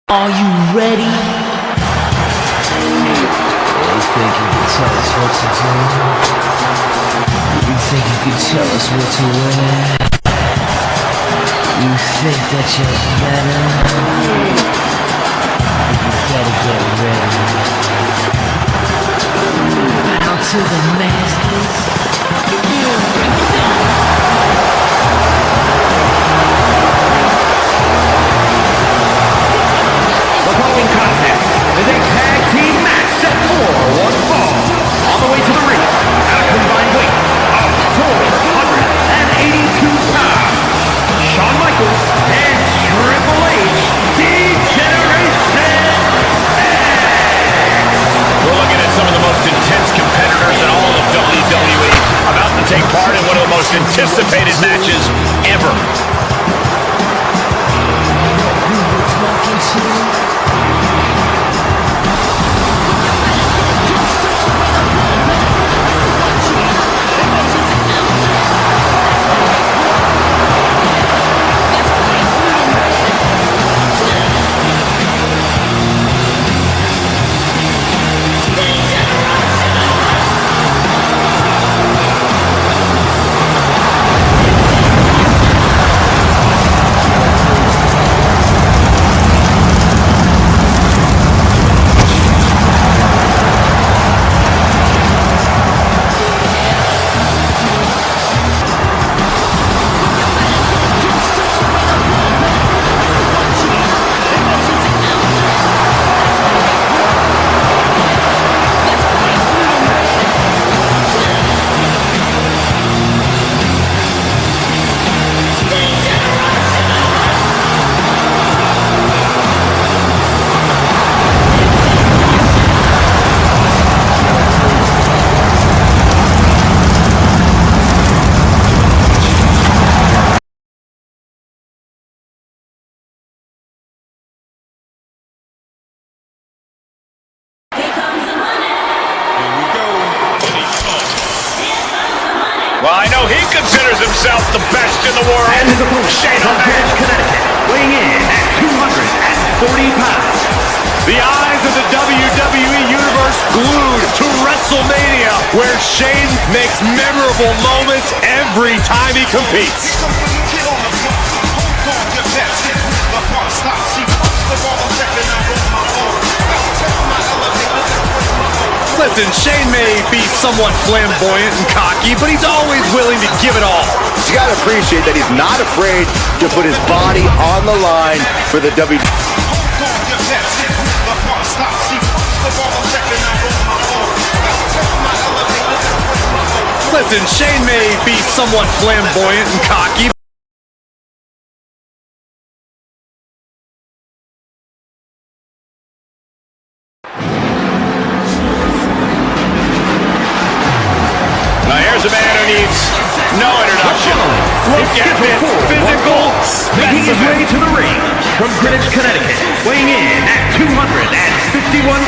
Are you ready? You think you can tell us what to do? You think you can tell us what to wear? You think that you're better? You better get ready. Bow to the masters. The following contest is a tag team match set for one fall. On the way to the ring, at a combined weight of 482 pounds, Shawn Michaels and Triple H, D-Generation X. We're looking at some of the most intense competitors in all of WWE, about to take part in one of the most anticipated matches ever. Who we're talking to? Well, I know he considers himself the best in the world. And his opponent, Shawn from Greenwich, Connecticut, weighing in at 240 pounds. The eyes of the WWE Universe glued to WrestleMania, where Shane makes memorable moments every time he competes. Listen, Shane may be somewhat flamboyant and cocky, but he's always willing to give it all. You gotta appreciate that he's not afraid to put his body on the line for the WWE. Listen, Shane may be somewhat flamboyant and cocky. Here's a man who needs no introduction. Look at this physical specimen. Making his way to the ring from Greenwich, Connecticut, weighing in at 251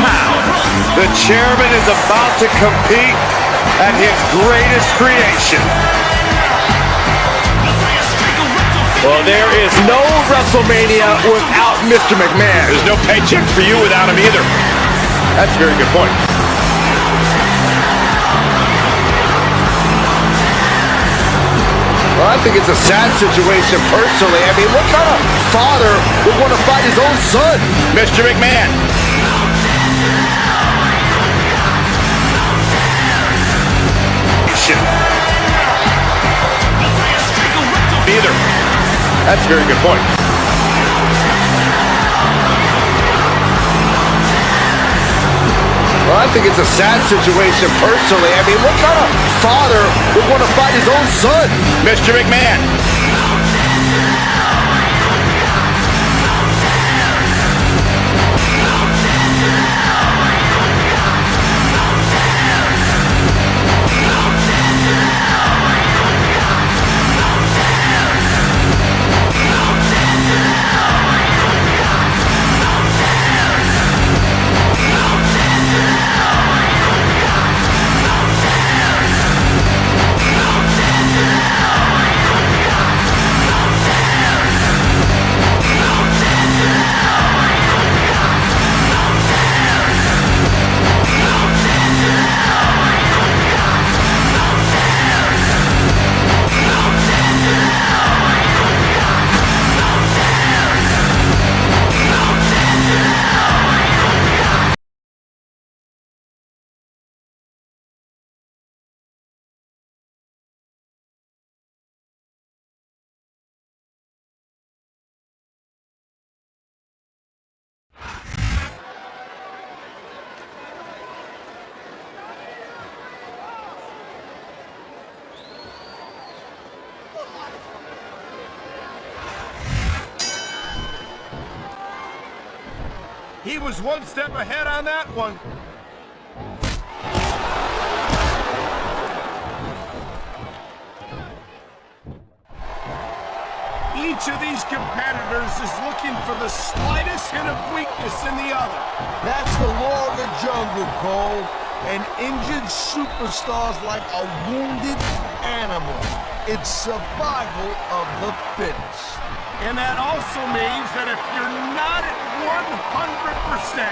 pounds. The chairman is about to compete at his greatest creation. Well, there is no WrestleMania without Mr. McMahon. There's no paycheck for you without him either. That's a very good point. Well, I think it's a sad situation personally. I mean, what kind of father would want to fight his own son? Mr. McMahon. Either. That's a very good point. Well, I think it's a sad situation personally. I mean, what kind of father would want to fight his own son? Mr. McMahon. he was one step ahead on that one. Each of these competitors is looking for the slightest hint of weakness in the other. That's the law of the jungle, Cole. And injured superstars like a wounded animal. It's survival of the fittest. And that also means that if you're not at 100%,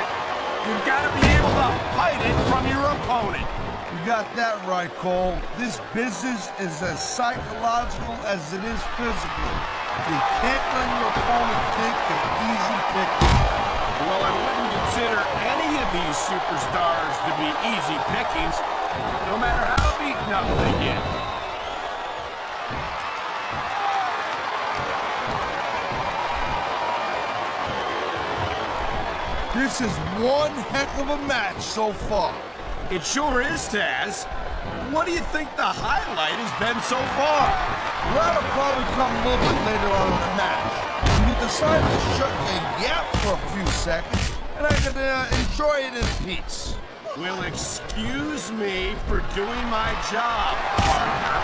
you've got to be able to hide it from your opponent. You got that right, Cole. This business is as psychological as it is physical. You can't let your opponent think they're easy pickings. Well, I wouldn't consider any of these superstars to be easy pickings, no matter how beaten up they get. This is one heck of a match so far. It sure is, Taz. What do you think the highlight has been so far? That'll probably come a little bit later on in the match. You decide to shut your yap for a few seconds, and I can enjoy it in peace. Well, excuse me for doing my job, partner.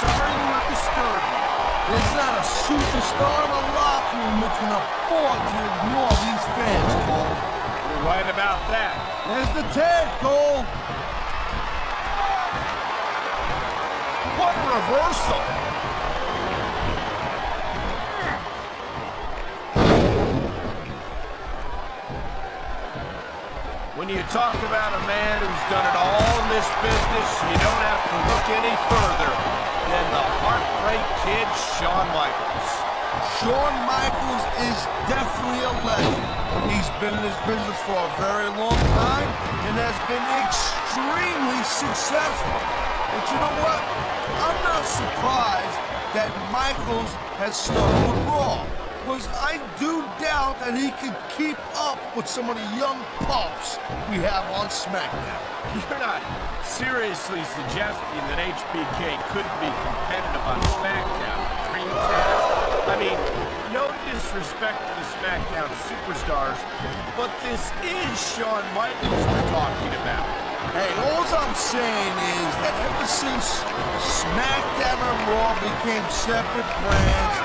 Sorry to disturb you. There's not a superstar in the locker room who can afford to ignore these fans, Cole. You're right about that. There's the tag, Cole. What a reversal! When you talk about a man who's done it all in this business, you don't have to look any further than the Heartbreak Kid, Shawn Michaels. Shawn Michaels is definitely a legend. He's been in this business for a very long time and has been extremely successful. But you know what? I'm not surprised that Michaels has stuck with Raw, because I do doubt that he can keep up with some of the young pups we have on SmackDown. You're not seriously suggesting that HBK couldn't be competitive on SmackDown, are you, Taz? I mean, no disrespect to the SmackDown superstars, but this is Shawn Michaels we're talking about. Hey, all I'm saying is that ever since SmackDown and Raw became separate brands,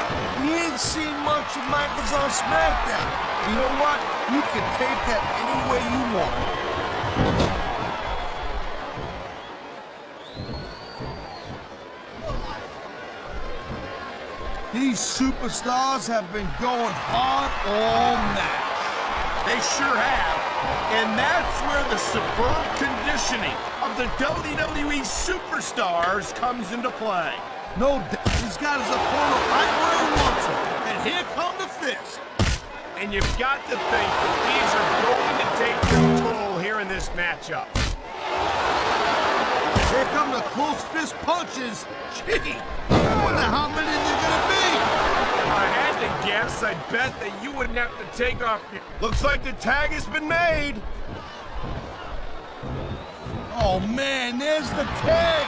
we ain't seen much of Michaels on SmackDown. You know what? You can take that any way you want. These superstars have been going hard all match. They sure have. And that's where the superb conditioning of the WWE superstars comes into play. No doubt. He's got his opponent right where he wants him. And here come the fists. And you've got to think that these are going to take their toll here in this matchup. Here come the close fist punches. Gee, I wonder how many they're gonna be. If I had to guess, I'd bet that you wouldn't have to take off. Looks like the tag has been made. Oh man, there's the tag.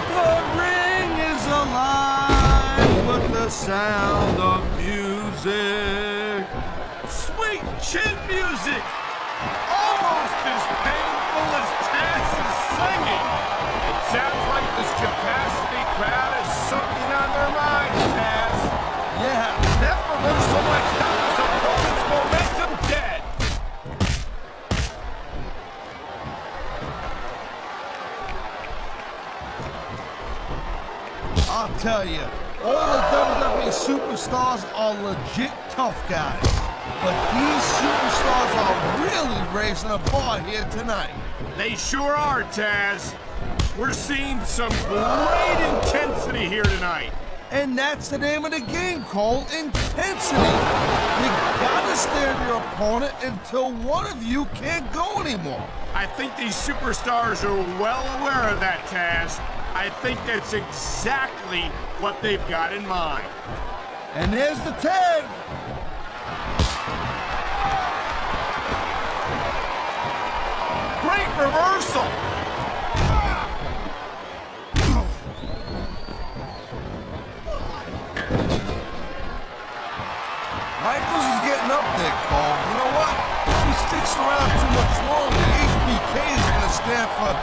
The ring is alive with the sound of music. Sweet chin music. Almost as painful as Taz is singing. It sounds like this capacity crowd has something on their minds, Taz. Yeah. That reversal might stop his opponent's momentum dead. I'll tell you, all the WWE superstars are legit tough guys. But these superstars are really raising the bar here tonight. They sure are, Taz. We're seeing some great intensity here tonight. And that's the name of the game, Cole. Intensity. You gotta stare at your opponent until one of you can't go anymore. I think these superstars are well aware of that, Taz. I think that's exactly what they've got in mind. And there's the tag. Great reversal. mess around too much longer, HBK is going to stand for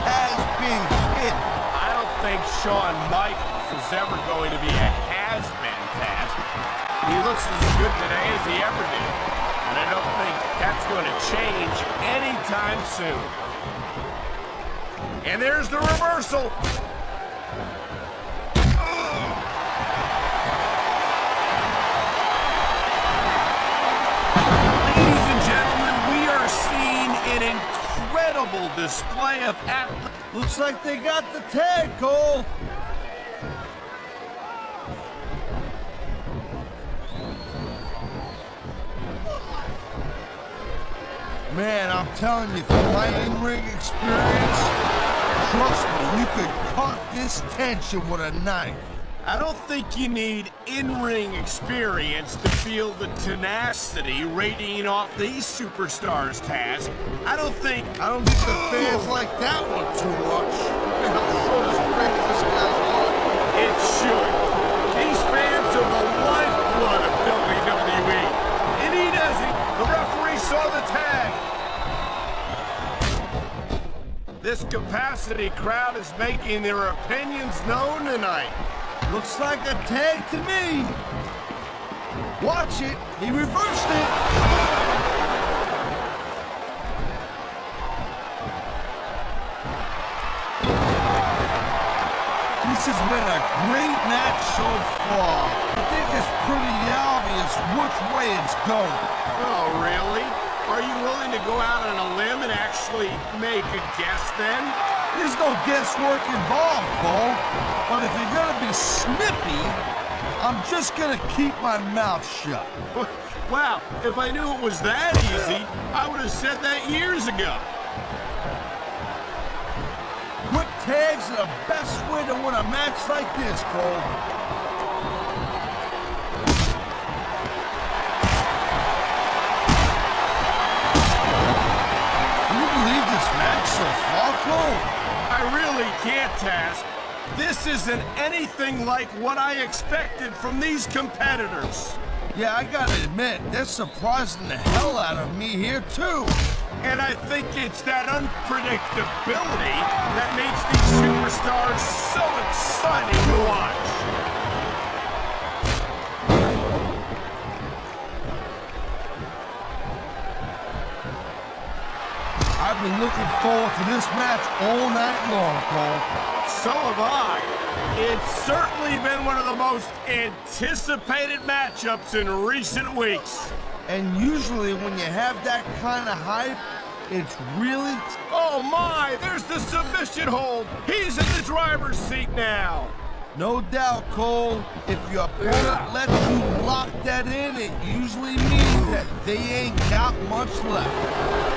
has been kid. I don't think Shawn Michaels is ever going to be a has-been, Taz. He looks as good today as he ever did. And I don't think that's going to change anytime soon. And there's the reversal. Ladies and gentlemen, we are seeing an incredible display of athletic. Looks like they got the tag, Cole. Man, I'm telling you, from my in-ring experience, trust me, you could cut this tension with a knife. I don't think you need in-ring experience to feel the tenacity radiating off these superstars, Taz. I don't think the fans like that one too much. Man, I'm sure this breaks this guy's heart. it should. These fans are the lifeblood of WWE. And he doesn't. The referee saw the tag. This capacity crowd is making their opinions known tonight. Looks like a tag to me. Watch it. He reversed it. This has been a great match so far. I think it's pretty obvious which way it's going. Oh, really? Are you willing to go out on a limb and actually make a guess then? There's no guesswork involved, Cole. But if you're gonna be snippy, I'm just gonna keep my mouth shut. Wow, if I knew it was that easy, I would have said that years ago. Quick tags are the best way to win a match like this, Cole. Can you believe this match so far, Cole? I really can't, Taz. This isn't anything like what I expected from these competitors. Yeah, I gotta admit, they're surprising the hell out of me here, too. And I think it's that unpredictability that makes these superstars so exciting to watch. I've been looking forward to this match all night long, Cole. So have I. It's certainly been one of the most anticipated matchups in recent weeks. And usually when you have that kind of hype, it's really... Oh my, there's the submission hold. He's in the driver's seat now. No doubt, Cole. If your opponent lets you lock that in, it usually means that they ain't got much left.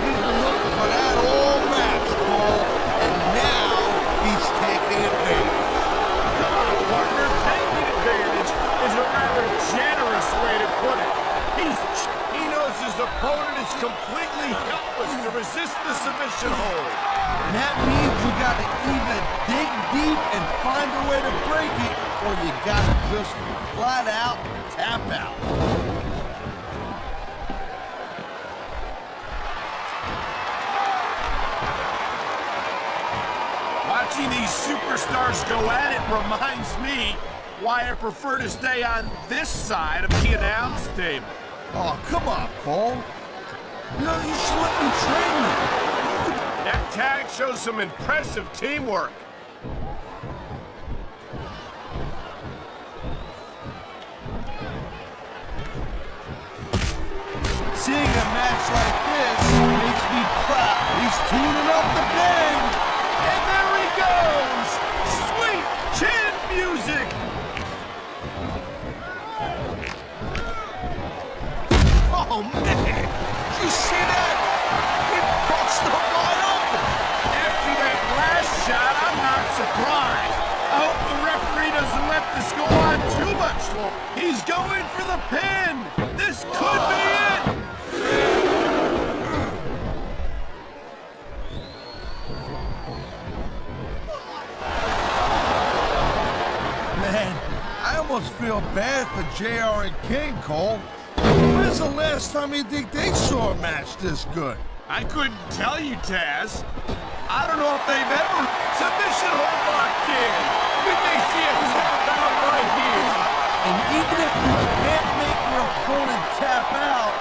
He's been looking for that all match, Cole, and now he's taking advantage. Come on, partner, taking advantage is a rather generous way to put it. He knows his opponent is completely helpless to resist the submission hold. And that means you gotta either dig deep and find a way to break it, or you gotta just flat out tap out. Watching these superstars go at it reminds me why I prefer to stay on this side of the announce table. Oh, come on, Cole. You know, you should let me train you. That tag shows some impressive teamwork. Seeing a match like this makes me proud. He's tuning up the bang. And there he goes! Sweet chin music! Oh, man. Did you see that? He busted him wide open. After that last shot, I'm not surprised. I hope the referee doesn't let this go on too much longer. He's going for the pin. This could be it. Man, I almost feel bad for JR and King, Cole. Where's When's the last time you think they saw a match this good? I couldn't tell you, Taz. I don't know if they've ever submission hold locked in. We may see a tap out right here. And even if you can't make your opponent tap out,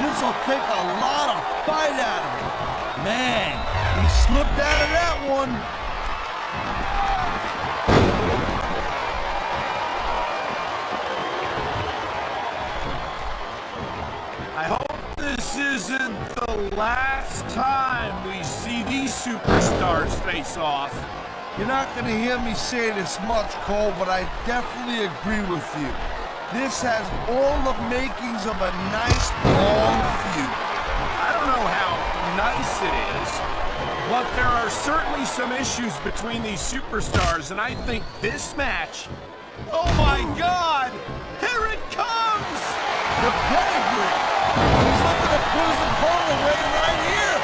this will take a lot of fight out of him. Man, he slipped out of that one. I hope this isn't the last time we see these superstars face off. You're not going to hear me say this much, Cole, but I definitely agree with you. This has all the makings of a nice, long feud. I don't know how nice it is, but there are certainly some issues between these superstars, and I think this match... Oh my God! Here it comes! The pedigree! He's looking to put his opponent away right here!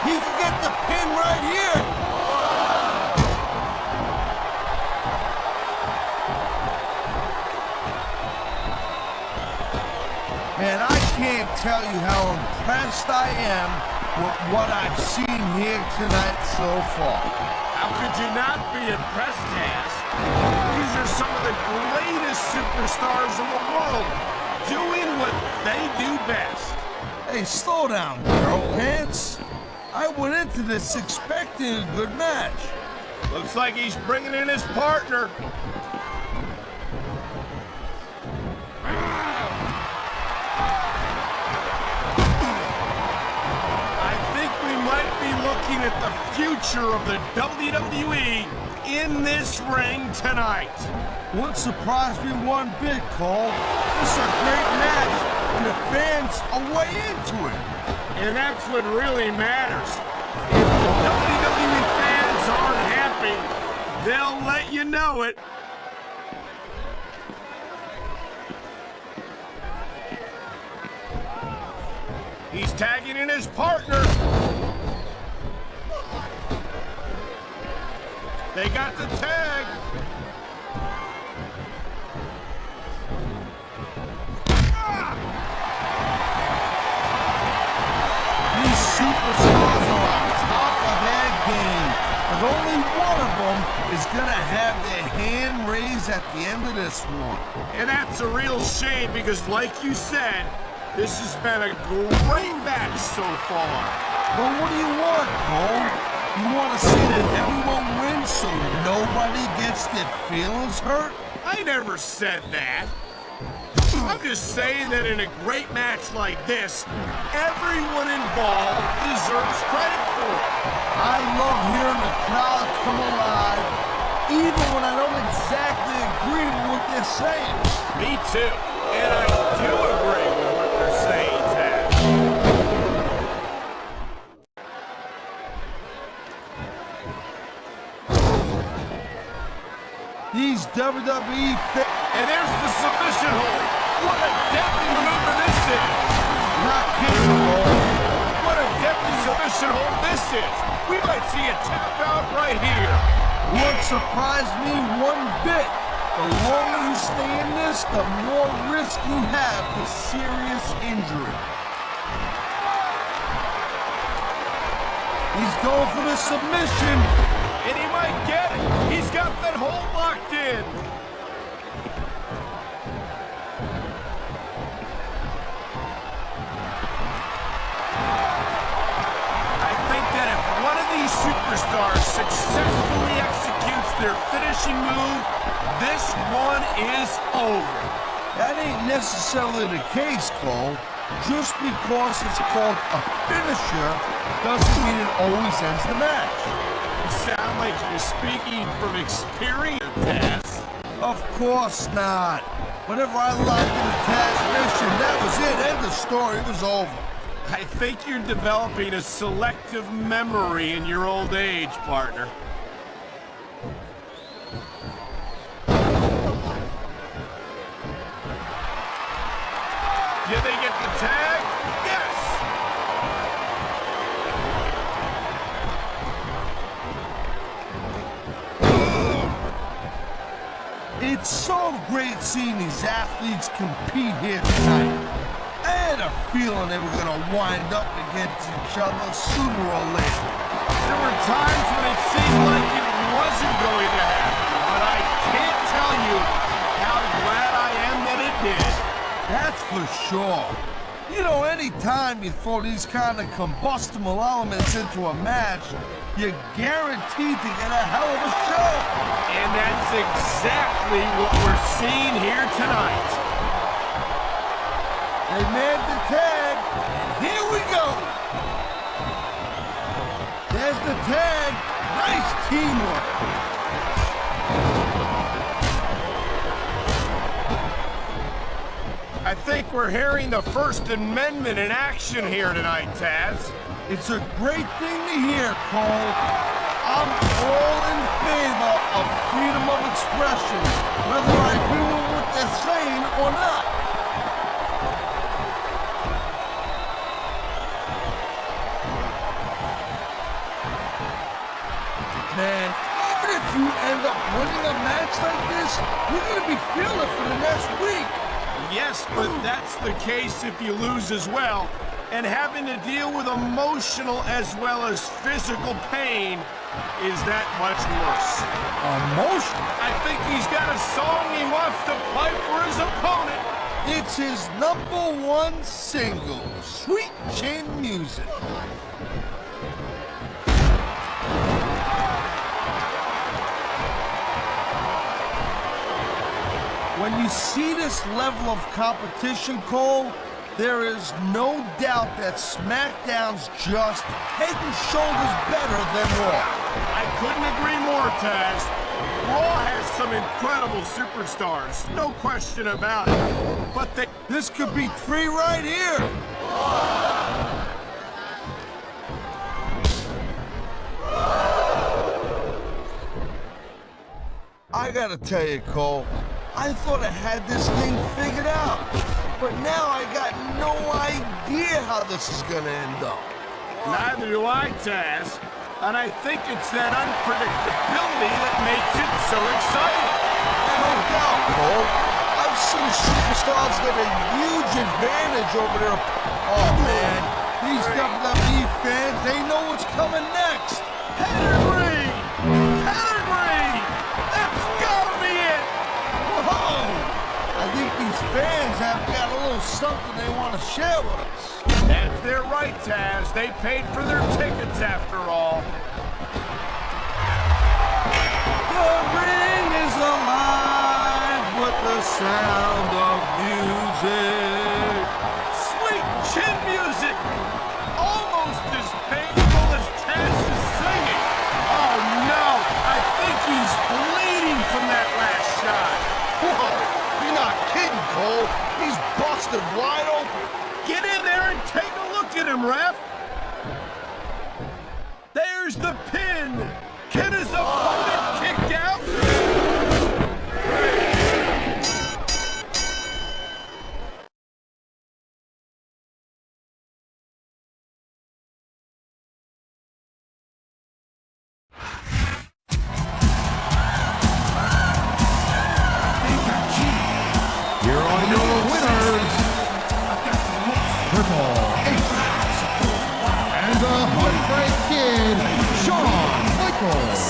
He can get the pin right here! Man, I can't tell you how impressed I am with what I've seen here tonight so far. How could you not be impressed, Taz? These are some of the greatest superstars in the world, doing what they do best. Hey, slow down, girl pants. I went into this expecting a good match. Looks like he's bringing in his partner. Looking at the future of the WWE in this ring tonight. Wouldn't surprise me one bit, Cole. This is a great match, and the fans are way into it. And that's what really matters. If the WWE fans aren't happy, they'll let you know it. He's tagging in his partner. They got the tag. These superstars are on top of their game, but only one of them is going to have their hand raised at the end of this one. And that's a real shame because, like you said, this has been a great match so far. Well, what do you want, Cole? You want to see that everyone wins so nobody gets their feelings hurt? I never said that. I'm just saying that in a great match like this, everyone involved deserves credit for it. I love hearing the crowd come alive, even when I don't exactly agree with what they're saying. Me too. And I do agree with what they're saying, Ted. These WWE fans... And there's the submission hold. What a deadly maneuver this is. Not kidding, Cole. What a deadly submission hold this is. We might see a tap out right here. Won't surprise me one bit. The longer you stay in this, the more risk you have for serious injury. He's going for the submission. And he might get it. He's got that hold locked in. I think that if one of these superstars successfully executes their finishing move, this one is over. That ain't necessarily the case, Cole. Just because it's called a finisher doesn't mean it always ends the match. You sound like you're speaking from experience, Taz. Of course not. Whenever I locked in the Taz mission, that was it. End of story. It was over. I think you're developing a selective memory in your old age, partner. Did they get the tag? Yes! It's It's so great seeing these athletes compete here tonight. I had a feeling they were gonna wind up against each other sooner or later. There were times when it seemed like it wasn't going to happen, but I can't tell you how glad I am that it did. That's for sure. You know, anytime you throw these kind of combustible elements into a match, you're guaranteed to get a hell of a show. And that's exactly what we're seeing here tonight. They made the tag, and here we go. There's the tag. Nice teamwork. I think we're hearing the First Amendment in action here tonight, Taz. It's a great thing to hear, Cole. I'm all in favor of freedom of expression, whether I agree with what they're saying or not. Man, even if you end up winning a match like this, you're going to be feeling it for the next week. Yes, but that's the case if you lose as well. And having to deal with emotional as well as physical pain is that much worse. Emotional? I think he's got a song he wants to play for his opponent. It's his #1 single, Sweet Chin Music. When you see this level of competition, Cole, there is no doubt that SmackDown's just head and shoulders better than Raw. I couldn't agree more, Taz. Raw has some incredible superstars, no question about it. But this could be 3 right here. I gotta tell you, Cole, I thought I had this thing figured out, but now I got no idea how this is gonna end up. Neither do I, Taz. And I think it's that unpredictability that makes it so exciting. No doubt, Cole. I've seen superstars get a huge advantage over their... Oh, man. These WWE fans, they know what's coming next. Pedigree! Pedigree! That's gotta be it! Whoa! I think these fans have got a little something they want to share with us. If they're right, Taz, they paid for their tickets after all. The ring is alive with the sound of music. Sweet chin music! Almost as painful as Taz is singing. Oh no, I think he's bleeding from that last shot. Whoa, you're not kidding, Cole. He's busted wide open. Get in there and take a look at him, ref. There's the pin. Can his opponent kick out? Here are your winners, Triple H, and the Heartbreak Kid, Shawn Michaels.